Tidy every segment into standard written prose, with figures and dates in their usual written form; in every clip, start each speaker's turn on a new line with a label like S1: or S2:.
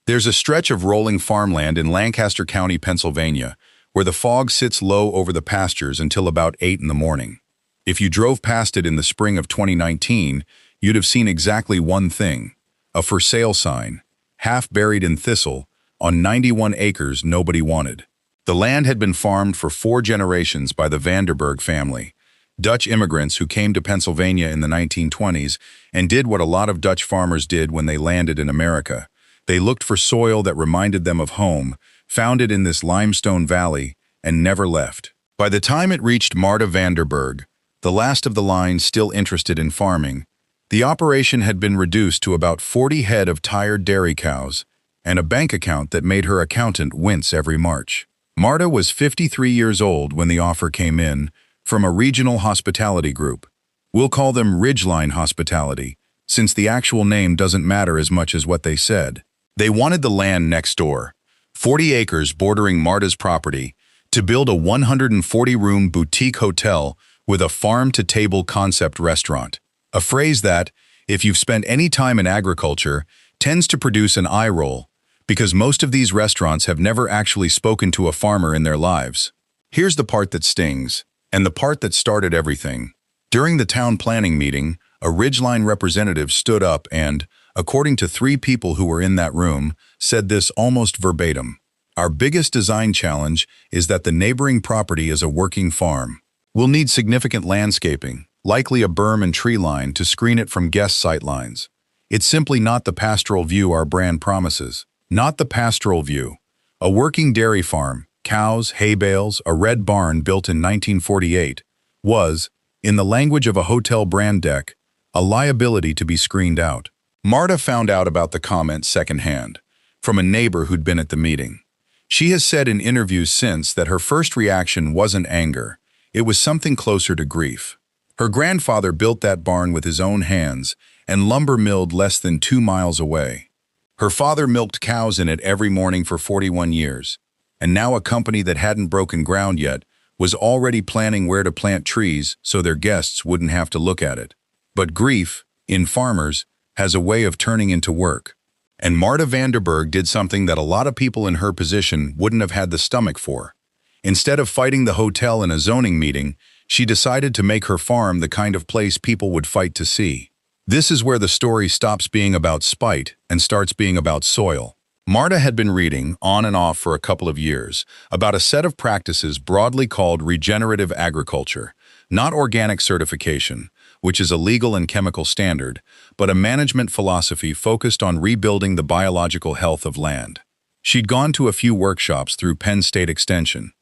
S1: There's a stretch of rolling farmland in Lancaster County, Pennsylvania, where the fog sits low over the pastures until about 8 in the morning. If you drove past it in the spring of 2019, you'd have seen exactly one thing: a for sale sign, half buried in thistle, on 91 acres nobody wanted. The land had been farmed for 4 generations by the Van Der Berg family, Dutch immigrants who came to Pennsylvania in the 1920s and did what a lot of Dutch farmers did when they landed in America. They looked for soil that reminded them of home, found it in this limestone valley, and never left. By the time it reached Marta Van Der Berg, the last of the line still interested in farming, the operation had been reduced to about 40 head of tired dairy cows and a bank account that made her accountant wince every March. Marta was 53 years old when the offer came in from a regional hospitality group. We'll call them Ridgeline Hospitality, since the actual name doesn't matter as much as what they said. They wanted the land next door, 40 acres bordering Marta's property, to build a 140-room boutique hotel with a farm-to-table concept restaurant. A phrase that, if you've spent any time in agriculture, tends to produce an eye roll, because most of these restaurants have never actually spoken to a farmer in their lives. Here's the part that stings, and the part that started everything. During the town planning meeting, a Ridgeline representative stood up and, according to 3 people who were in that room, said this almost verbatim: "Our biggest design challenge is that the neighboring property is a working farm. We'll need significant landscaping, likely a berm and tree line to screen it from guest sightlines. It's simply not the pastoral view our brand promises. Not the pastoral view. A working dairy farm, cows, hay bales, a red barn built in 1948, was, in the language of a hotel brand deck, a liability to be screened out." Marta found out about the comment secondhand, from a neighbor who'd been at the meeting. She has said in interviews since that her first reaction wasn't anger, it was something closer to grief. Her grandfather built that barn with his own hands and lumber milled less than 2 miles away. Her father milked cows in it every morning for 41 years, and now a company that hadn't broken ground yet was already planning where to plant trees so their guests wouldn't have to look at it. But grief, in farmers, has a way of turning into work. And Marta Van Der Berg did something that a lot of people in her position wouldn't have had the stomach for. Instead of fighting the hotel in a zoning meeting, she decided to make her farm the kind of place people would fight to see. This is where the story stops being about spite and starts being about soil. Marta had been reading, on and off for a couple of years, about a set of practices broadly called regenerative agriculture, not organic certification, which is a legal and chemical standard, but a management philosophy focused on rebuilding the biological health of land. She'd gone to a few workshops through Penn State Extension.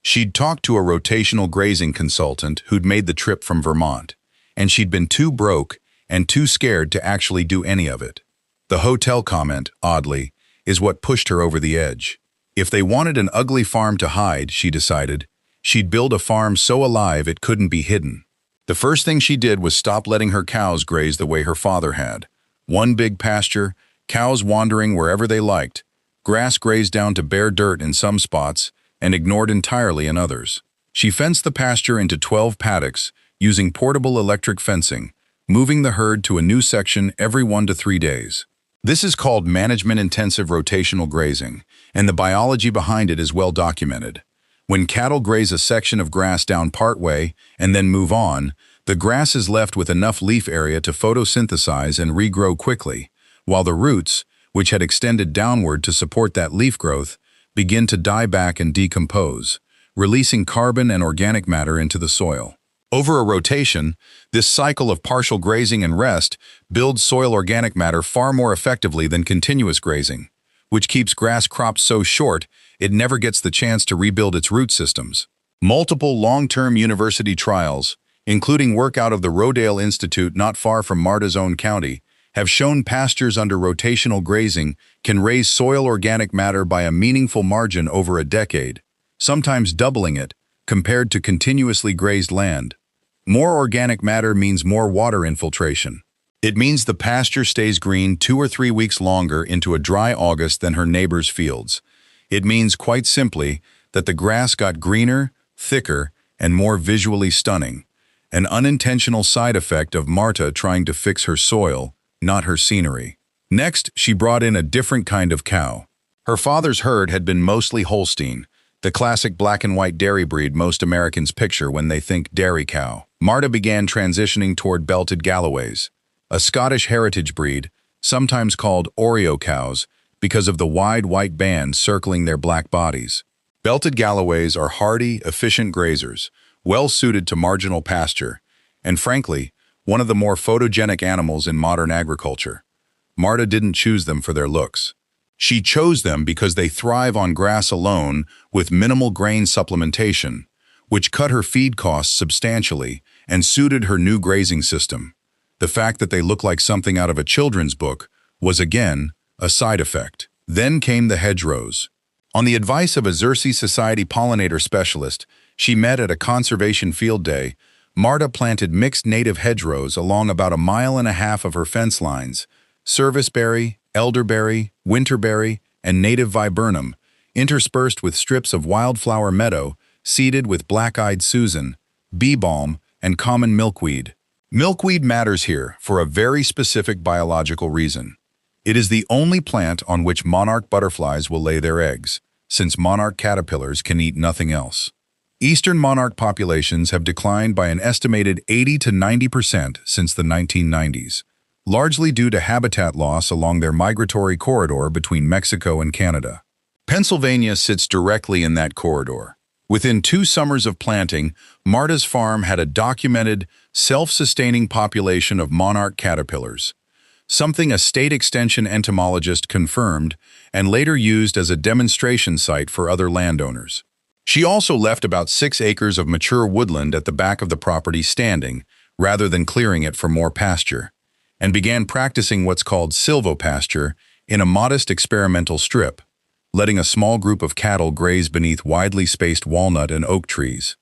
S1: She'd talked to a rotational grazing consultant who'd made the trip from Vermont, and she'd been too broke and too scared to actually do any of it. The hotel comment, oddly, is what pushed her over the edge. If they wanted an ugly farm to hide, she decided, she'd build a farm so alive it couldn't be hidden. The first thing she did was stop letting her cows graze the way her father had. One big pasture, cows wandering wherever they liked, grass grazed down to bare dirt in some spots, and ignored entirely in others. She fenced the pasture into 12 paddocks, using portable electric fencing, moving the herd to a new section every 1 to 3 days. This is called management-intensive rotational grazing, and the biology behind it is well documented. When cattle graze a section of grass down partway and then move on, the grass is left with enough leaf area to photosynthesize and regrow quickly, while the roots, which had extended downward to support that leaf growth, begin to die back and decompose, releasing carbon and organic matter into the soil. Over a rotation, this cycle of partial grazing and rest builds soil organic matter far more effectively than continuous grazing, which keeps grass crops so short it never gets the chance to rebuild its root systems. Multiple long-term university trials, including work out of the Rodale Institute not far from Marta's own county, have shown pastures under rotational grazing can raise soil organic matter by a meaningful margin over a decade, sometimes doubling it, compared to continuously grazed land. More organic matter means more water infiltration. It means the pasture stays green 2 or 3 weeks longer into a dry August than her neighbor's fields. It means, quite simply, that the grass got greener, thicker, and more visually stunning, an unintentional side effect of Marta trying to fix her soil, not her scenery. Next, she brought in a different kind of cow. Her father's herd had been mostly Holstein, the classic black and white dairy breed most Americans picture when they think dairy cow. Marta began transitioning toward belted Galloways, a Scottish heritage breed, sometimes called Oreo cows because of the wide white bands circling their black bodies. Belted Galloways are hardy, efficient grazers, well suited to marginal pasture, and frankly, one of the more photogenic animals in modern agriculture. Marta didn't choose them for their looks. She chose them because they thrive on grass alone with minimal grain supplementation, which cut her feed costs substantially and suited her new grazing system. The fact that they look like something out of a children's book was, again, a side effect. Then came the hedgerows. On the advice of a Xerces Society pollinator specialist she met at a conservation field day, Marta planted mixed native hedgerows along about 1.5 miles of her fence lines: serviceberry, elderberry, winterberry, and native viburnum, interspersed with strips of wildflower meadow seeded with black-eyed Susan, bee balm, and common milkweed. Milkweed matters here for a very specific biological reason. It is the only plant on which monarch butterflies will lay their eggs, since monarch caterpillars can eat nothing else. Eastern monarch populations have declined by an estimated 80 to 90% since the 1990s, largely due to habitat loss along their migratory corridor between Mexico and Canada. Pennsylvania sits directly in that corridor. Within 2 summers of planting, Marta's farm had a documented, self-sustaining population of monarch caterpillars, something a state extension entomologist confirmed and later used as a demonstration site for other landowners. She also left about 6 acres of mature woodland at the back of the property standing, rather than clearing it for more pasture, and began practicing what's called silvopasture in a modest experimental strip, letting a small group of cattle graze beneath widely spaced walnut and oak trees.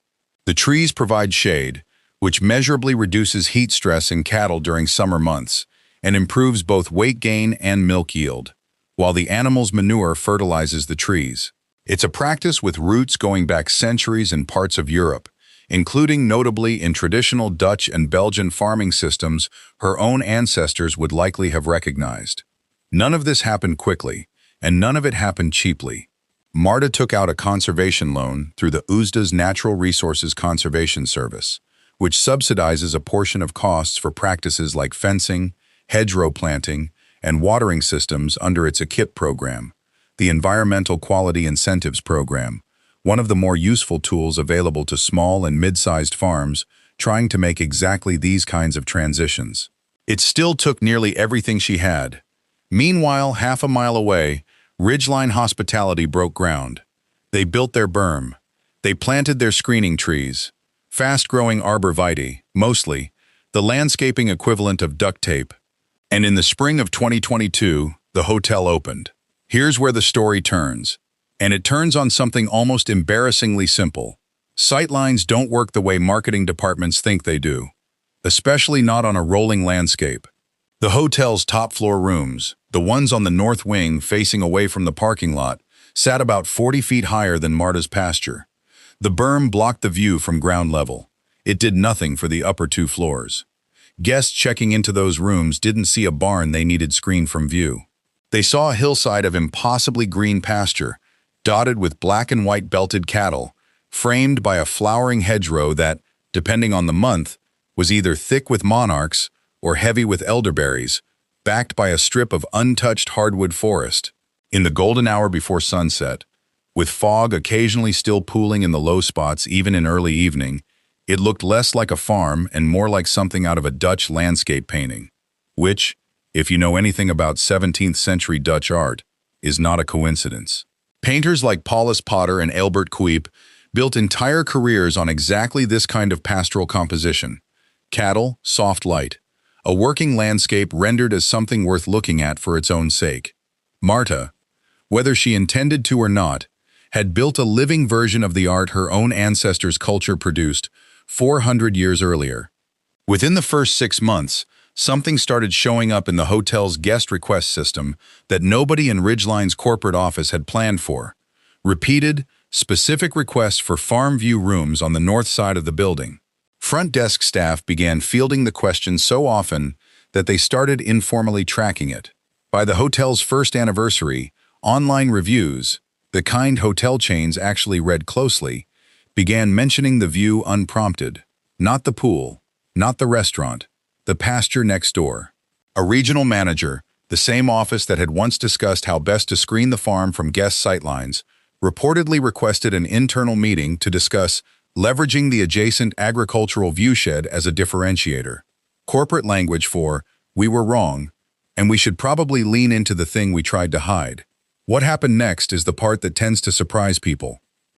S1: The trees provide shade, which measurably reduces heat stress in cattle during summer months and improves both weight gain and milk yield, while the animal's manure fertilizes the trees. It's a practice with roots going back centuries in parts of Europe, including notably in traditional Dutch and Belgian farming systems her own ancestors would likely have recognized. None of this happened quickly, and none of it happened cheaply. Marta took out a conservation loan through the USDA's Natural Resources Conservation Service, which subsidizes a portion of costs for practices like fencing, hedgerow planting, and watering systems under its EQIP program, the Environmental Quality Incentives Program, one of the more useful tools available to small and mid-sized farms trying to make exactly these kinds of transitions. It still took nearly everything she had. Meanwhile, 1/2 mile away, Ridgeline Hospitality broke ground. They built their berm. They planted their screening trees, fast-growing arborvitae, mostly, the landscaping equivalent of duct tape. And in the spring of 2022, the hotel opened. Here's where the story turns. And it turns on something almost embarrassingly simple. Sightlines don't work the way marketing departments think they do, especially not on a rolling landscape. The hotel's top-floor rooms, the ones on the north wing facing away from the parking lot, sat about 40 feet higher than Marta's pasture. The berm blocked the view from ground level. It did nothing for the upper 2 floors. Guests checking into those rooms didn't see a barn they needed screened from view. They saw a hillside of impossibly green pasture, dotted with black and white belted cattle, framed by a flowering hedgerow that, depending on the month, was either thick with monarchs or heavy with elderberries, backed by a strip of untouched hardwood forest. In the golden hour before sunset, with fog occasionally still pooling in the low spots even in early evening, it looked less like a farm and more like something out of a Dutch landscape painting, which, if you know anything about 17th century Dutch art, is not a coincidence. Painters like Paulus Potter and Albert Cuyp built entire careers on exactly this kind of pastoral composition: cattle, soft light, a working landscape rendered as something worth looking at for its own sake. Marta, whether she intended to or not, had built a living version of the art her own ancestors' culture produced 400 years earlier. Within the first 6 months, something started showing up in the hotel's guest request system that nobody in Ridgeline's corporate office had planned for: repeated, specific requests for farm view rooms on the north side of the building. Front desk staff began fielding the question so often that they started informally tracking it. By the hotel's first anniversary, online reviews, the kind hotel chains actually read closely, began mentioning the view unprompted. Not the pool, not the restaurant, the pasture next door. A regional manager, the same office that had once discussed how best to screen the farm from guest sightlines, reportedly requested an internal meeting to discuss leveraging the adjacent agricultural viewshed as a differentiator. Corporate language for, we were wrong, and we should probably lean into the thing we tried to hide. What happened next is the part that tends to surprise people.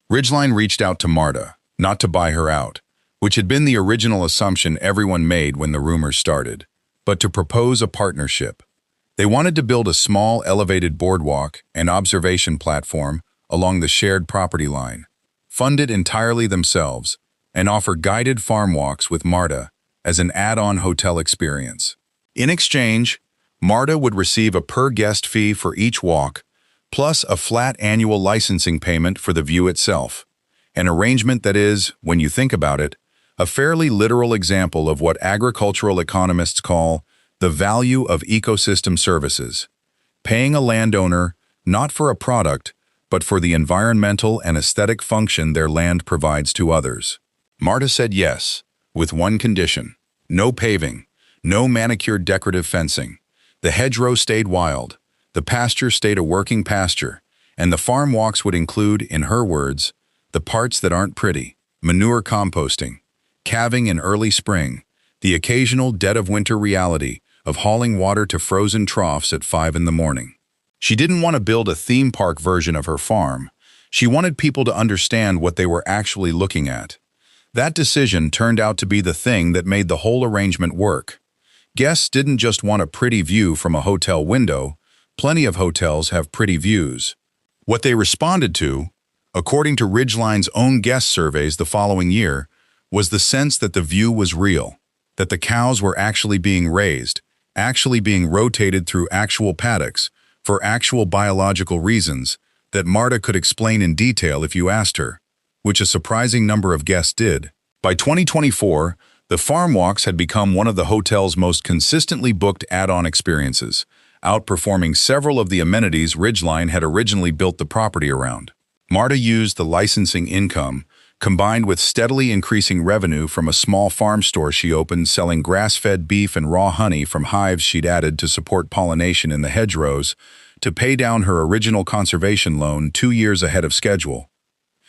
S1: Ridgeline reached out to Marta, not to buy her out, which had been the original assumption everyone made when the rumors started, but to propose a partnership. They wanted to build a small elevated boardwalk and observation platform along the shared property line, fund it entirely themselves, and offer guided farm walks with Marta as an add-on hotel experience. In exchange, Marta would receive a per-guest fee for each walk, plus a flat annual licensing payment for the view itself, an arrangement that is, when you think about it, a fairly literal example of what agricultural economists call the value of ecosystem services, paying a landowner not for a product, but for the environmental and aesthetic function their land provides to others. Marta said yes, with one condition: no paving, no manicured decorative fencing. The hedgerow stayed wild, the pasture stayed a working pasture, and the farm walks would include, in her words, the parts that aren't pretty: manure composting, calving in early spring, the occasional dead-of-winter reality of hauling water to frozen troughs at 5 in the morning. She didn't want to build a theme park version of her farm. She wanted people to understand what they were actually looking at. That decision turned out to be the thing that made the whole arrangement work. Guests didn't just want a pretty view from a hotel window. Plenty of hotels have pretty views. What they responded to, according to Ridgeline's own guest surveys the following year, was the sense that the view was real, that the cows were actually being raised, actually being rotated through actual paddocks, for actual biological reasons that Marta could explain in detail if you asked her, which a surprising number of guests did. By 2024, the farm walks had become one of the hotel's most consistently booked add-on experiences, outperforming several of the amenities Ridgeline had originally built the property around. Marta used the licensing income, combined with steadily increasing revenue from a small farm store she opened selling grass-fed beef and raw honey from hives she'd added to support pollination in the hedgerows, to pay down her original conservation loan 2 years ahead of schedule.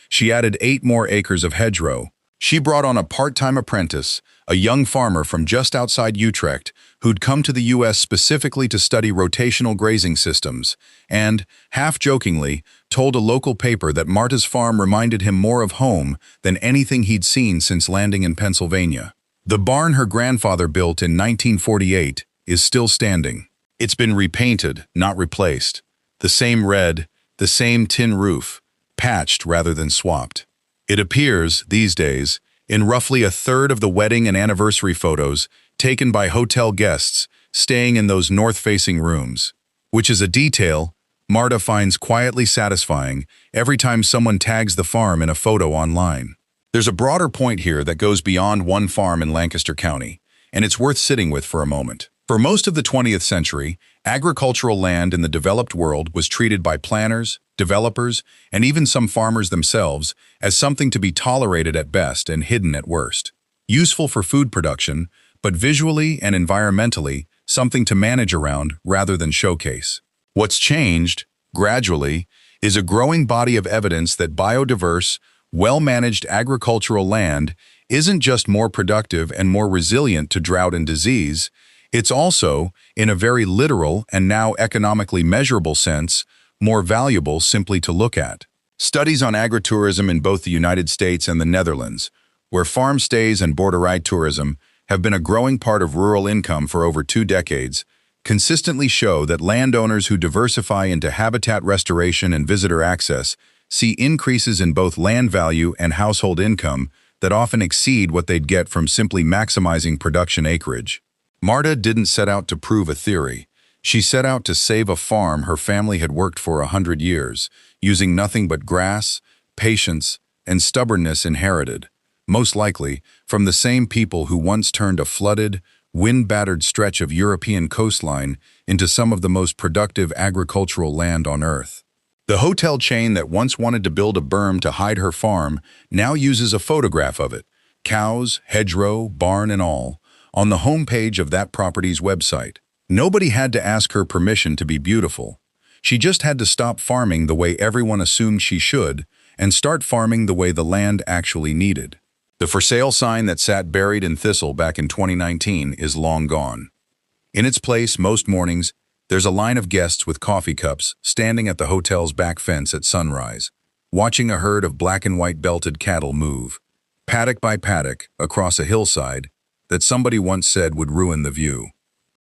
S1: She added 8 more acres of hedgerow. She brought on a part-time apprentice, a young farmer from just outside Utrecht, who'd come to the U.S. specifically to study rotational grazing systems, and, half-jokingly, told a local paper that Marta's farm reminded him more of home than anything he'd seen since landing in Pennsylvania. The barn her grandfather built in 1948 is still standing. It's been repainted, not replaced. The same red, the same tin roof, patched rather than swapped. It appears, these days, in roughly a third of the wedding and anniversary photos taken by hotel guests staying in those north-facing rooms, which is a detail Marta finds quietly satisfying every time someone tags the farm in a photo online. There's a broader point here that goes beyond one farm in Lancaster County, and it's worth sitting with for a moment. For most of the 20th century, agricultural land in the developed world was treated by planners, developers, and even some farmers themselves as something to be tolerated at best and hidden at worst. Useful for food production, but visually and environmentally something to manage around rather than showcase. What's changed, gradually, is a growing body of evidence that biodiverse, well-managed agricultural land isn't just more productive and more resilient to drought and disease. It's also, in a very literal and now economically measurable sense, more valuable simply to look at. Studies on agritourism in both the United States and the Netherlands, where farm stays and borderide tourism have been a growing part of rural income for over 2 decades, consistently show that landowners who diversify into habitat restoration and visitor access see increases in both land value and household income that often exceed what they'd get from simply maximizing production acreage. Marta didn't set out to prove a theory. She set out to save a farm her family had worked for 100 years, using nothing but grass, patience, and stubbornness inherited, most likely from the same people who once turned a flooded, wind-battered stretch of European coastline into some of the most productive agricultural land on Earth. The hotel chain that once wanted to build a berm to hide her farm now uses a photograph of it, cows, hedgerow, barn and all, on the homepage of that property's website. Nobody had to ask her permission to be beautiful. She just had to stop farming the way everyone assumed she should and start farming the way the land actually needed. The for sale sign that sat buried in thistle back in 2019 is long gone. In its place, most mornings, there's a line of guests with coffee cups standing at the hotel's back fence at sunrise, watching a herd of black and white belted cattle move, paddock by paddock, across a hillside that somebody once said would ruin the view.